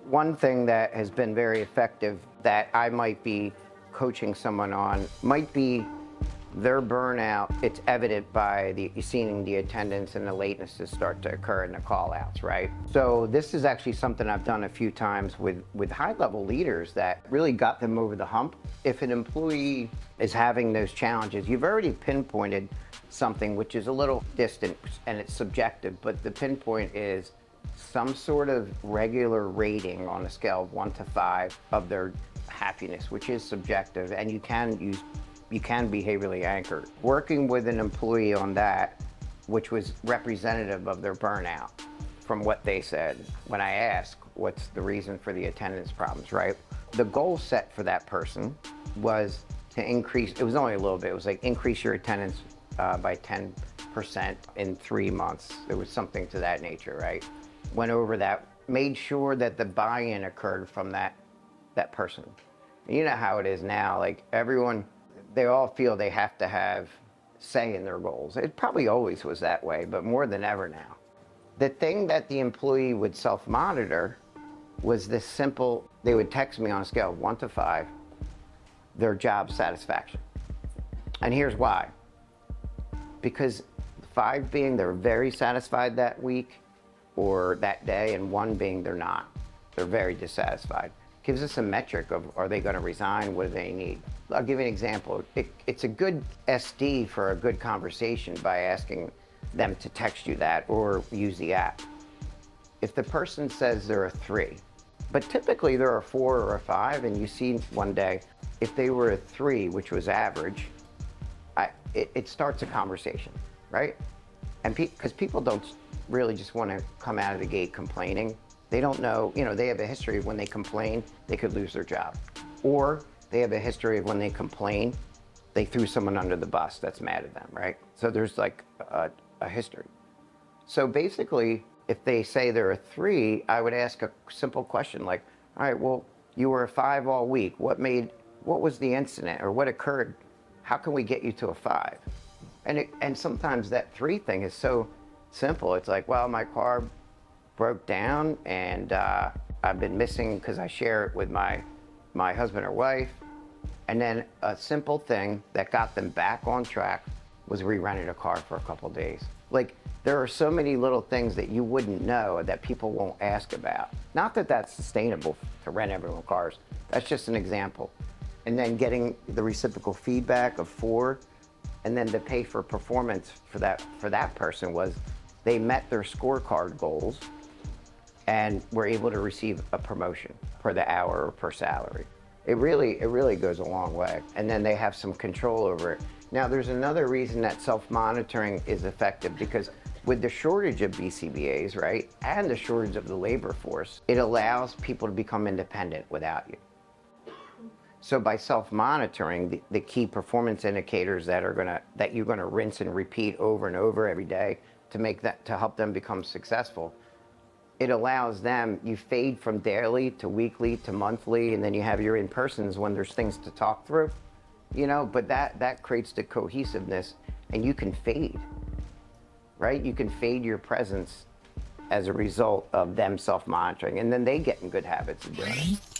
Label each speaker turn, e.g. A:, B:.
A: One thing that has been very effective that I might be coaching someone on might be their burnout. It's evident by seeing the attendance and the latenesses start to occur in the call-outs, right? So this is actually something I've done a few times with high-level leaders that really got them over the hump. If an employee is having those challenges, you've already pinpointed something which is a little distant and it's subjective, but the pinpoint is some sort of regular rating on a scale of 1 to 5 of their happiness, which is subjective, and you can behaviorally anchor. Working with an employee on that, which was representative of their burnout from what they said when I asked what's the reason for the attendance problems, right? The goal set for that person was to increase, it was only a little bit, it was like increase your attendance by 10% in 3 months. It was something to that nature, right? Went over that, made sure that the buy-in occurred from that person. You know how it is now, like everyone, they all feel they have to have say in their goals. It probably always was that way, but more than ever now. The thing that the employee would self-monitor was this simple, they would text me on a scale of 1 to 5, their job satisfaction. And here's why. Because 5 being they're very satisfied that week or that day, and 1 being they're not. They're very dissatisfied. Gives us a metric of, are they going to resign? What do they need? I'll give you an example. It's a good SD for a good conversation by asking them to text you that or use the app. If the person says they're a 3, but typically they're a 4 or a 5, and you see one day, if they were a 3, which was average, it starts a conversation, right? And because people don't really just want to come out of the gate complaining. They don't know, they have a history of when they complain, they could lose their job. Or they have a history of when they complain, they threw someone under the bus that's mad at them, right? So there's like a history. So basically, if they say they're a 3, I would ask a simple question like, all right, well, you were a 5 all week. What was the incident or what occurred? How can we get you to a 5? And sometimes that 3 thing is so simple. It's like, well, my car broke down and I've been missing because I share it with my husband or wife. And then a simple thing that got them back on track was we rented a car for a couple of days. Like, there are so many little things that you wouldn't know that people won't ask about. Not that that's sustainable to rent everyone cars. That's just an example. And then getting the reciprocal feedback of 4, and then the pay for performance for that person was they met their scorecard goals and were able to receive a promotion per the hour or per salary. It really goes a long way. And then they have some control over it. Now, there's another reason that self-monitoring is effective, because with the shortage of BCBAs, right, and the shortage of the labor force, it allows people to become independent without you. So by self-monitoring, the key performance indicators that you're gonna rinse and repeat over and over every day to help them become successful, it allows them, you fade from daily to weekly to monthly, and then you have your in-persons when there's things to talk through, but that creates the cohesiveness, and you can fade, right? You can fade your presence as a result of them self-monitoring, and then they get in good habits of doing it.